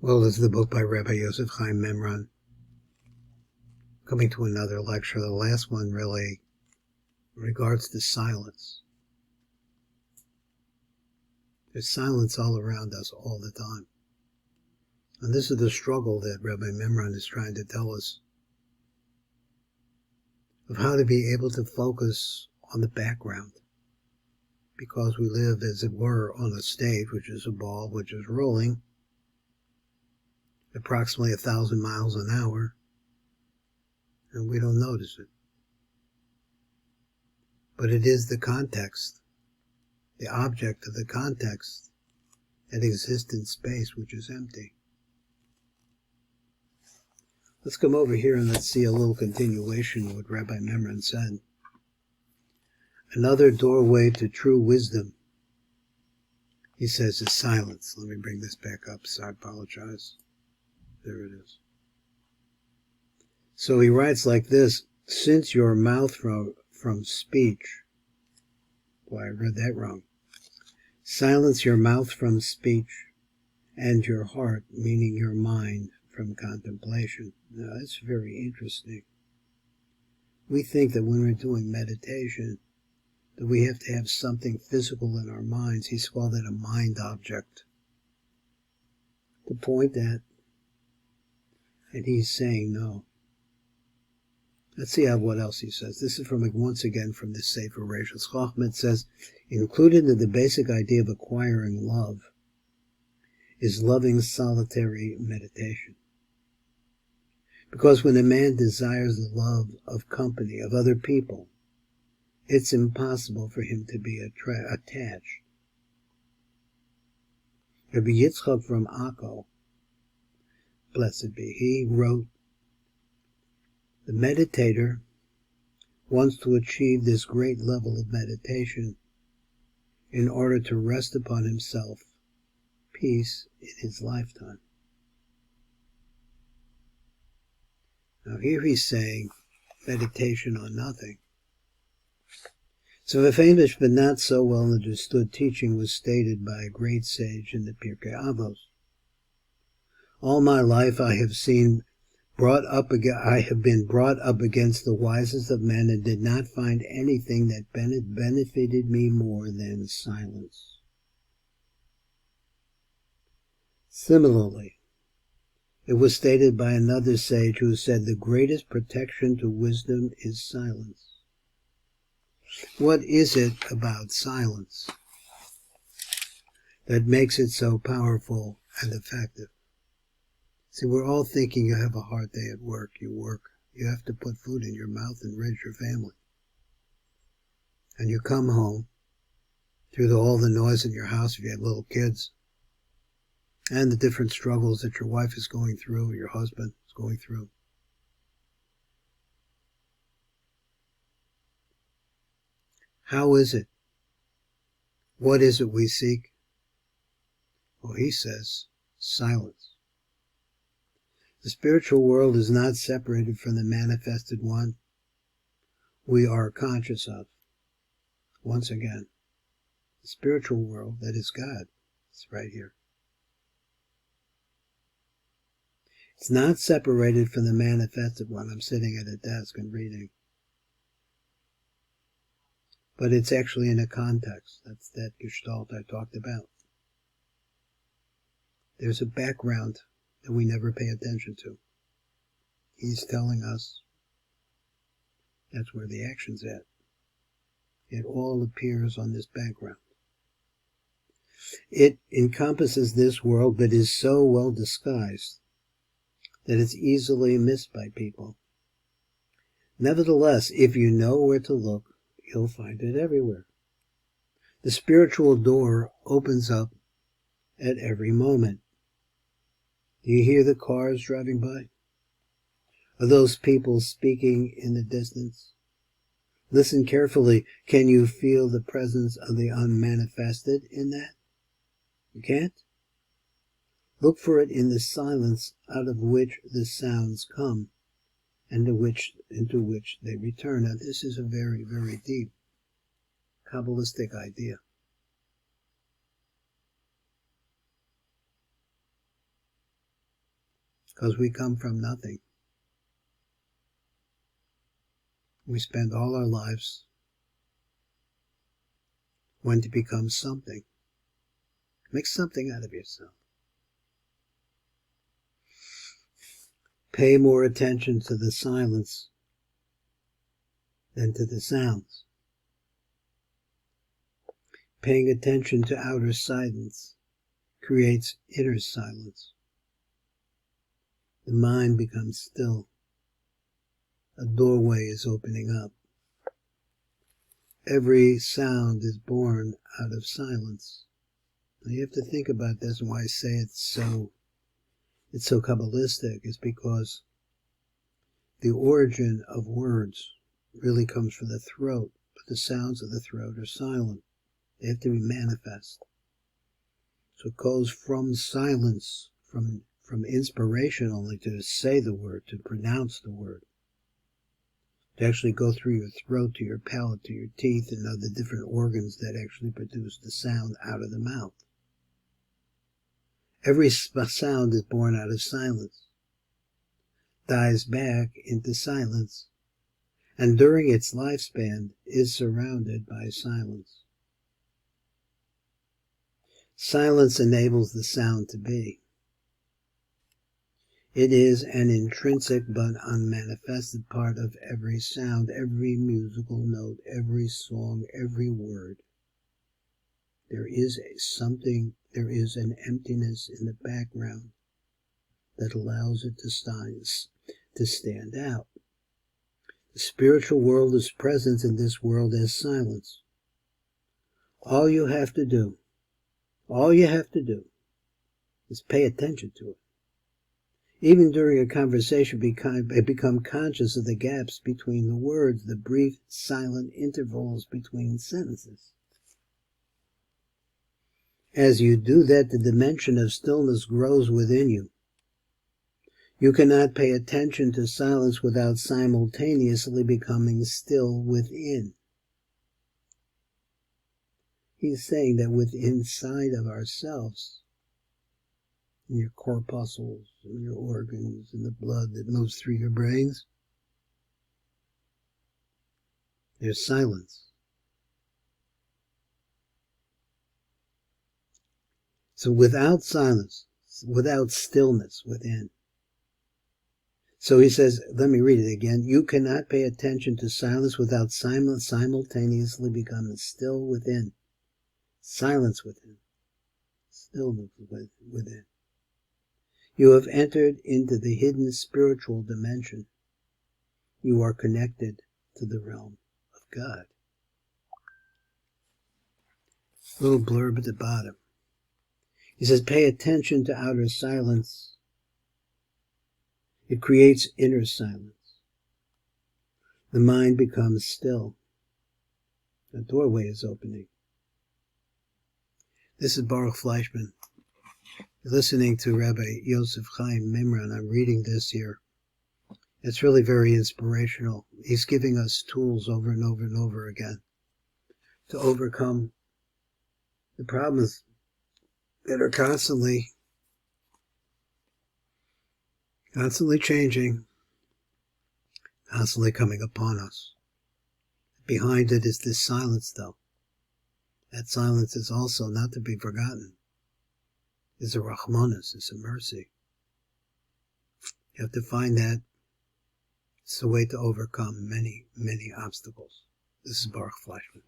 Well, this is the book by Rabbi Yosef Chaim MIMRAN. Coming to another lecture, the last one really regards to silence. There's silence all around us all the time. And this is the struggle that Rabbi MIMRAN is trying to tell us of how to be able to focus on the background. Because we live, as it were, on a stage, which is a ball which is rolling approximately 1,000 miles an hour, and we don't notice it. But it is the context, the object of the context that exists in space, which is empty. Let's come over here and let's see a little continuation of what Rabbi MIMRAN said. Another doorway to true wisdom, he says, is silence. Let me bring this back up, so I apologize. There it is. So he writes like this: since your mouth from speech, boy, I read that wrong. Silence your mouth from speech, and your heart, meaning your mind, from contemplation. Now, that's very interesting. We think that when we're doing meditation, that we have to have something physical in our minds. He's called it a mind object. To point at, and he's saying no. Let's see what else he says. This is once again from this Sefer Reishos Chochmah. It says, included in the basic idea of acquiring love is loving solitary meditation. Because when a man desires the love of company, of other people, it's impossible for him to be attached. Rabbi Yitzchak from Akko, blessed be he, wrote, the meditator wants to achieve this great level of meditation in order to wrest upon himself peace in his lifetime. Now here he's saying meditation on nothing. So a famous but not so well understood teaching was stated by a great sage in the Pirkei Avos. All my life I have been brought up against the wisest of men and did not find anything that benefited me more than silence. Similarly, it was stated by another sage who said the greatest protection to wisdom is silence. What is it about silence that makes it so powerful and effective? See, we're all thinking you have a hard day at work. You have to put food in your mouth and raise your family. And you come home through all the noise in your house if you have little kids, and the different struggles that your wife is going through, or your husband is going through. How is it? What is it we seek? Well, he says, silence. The spiritual world is not separated from the manifested one we are conscious of. Once again, the spiritual world, that is God, is right here. It's not separated from the manifested one. I'm sitting at a desk and reading. But it's actually in a context. That's that gestalt I talked about. There's a background that we never pay attention to. He's telling us that's where the action's at. It all appears on this background. It encompasses this world, but is so well disguised that it's easily missed by people. Nevertheless, if you know where to look, you'll find it everywhere. The spiritual door opens up at every moment. Do you hear the cars driving by? Are those people speaking in the distance? Listen carefully. Can you feel the presence of the unmanifested in that? You can't? Look for it in the silence out of which the sounds come and into which they return. Now, this is a very, very deep Kabbalistic idea. because we come from nothing. We spend all our lives wanting to become something. Make something out of yourself. Pay more attention to the silence than to the sounds. Paying attention to outer silence creates inner silence. The mind becomes still. A doorway is opening up. Every sound is born out of silence. Now you have to think about this, and why I say it's so Kabbalistic is because the origin of words really comes from the throat, but the sounds of the throat are silent. They have to be manifest. So it goes from silence, from inspiration only to say the word, to pronounce the word, to actually go through your throat, to your palate, to your teeth, and other different organs that actually produce the sound out of the mouth. Every sound is born out of silence, dies back into silence, and during its lifespan is surrounded by silence. Silence enables the sound to be. It is an intrinsic but unmanifested part of every sound, every musical note, every song, every word. There is an emptiness in the background that allows it to stand out. The spiritual world is present in this world as silence. All you have to do is pay attention to it. Even during a conversation, become conscious of the gaps between the words, the brief, silent intervals between sentences. As you do that, the dimension of stillness grows within you. You cannot pay attention to silence without simultaneously becoming still within. He's saying that inside of ourselves, in your corpuscles, in your organs, in the blood that moves through your brains, there's silence. So without silence, without stillness within. So he says, let me read it again. You cannot pay attention to silence without simultaneously becoming still within. Silence within. Stillness within. You have entered into the hidden spiritual dimension. You are connected to the realm of God. Little blurb at the bottom. He says, pay attention to outer silence. It creates inner silence. The mind becomes still. A doorway is opening. This is Baruch Fleischman. You're listening to Rabbi Yosef Chaim MIMRAN. I'm reading this here. It's really very inspirational. He's giving us tools over and over and over again to overcome the problems that are constantly changing, constantly coming upon us. Behind it is this silence, though. That silence is also not to be forgotten. It's a Rahmanas, it's a mercy. You have to find that. It's the way to overcome many, many obstacles. This is Baruch Fleischman.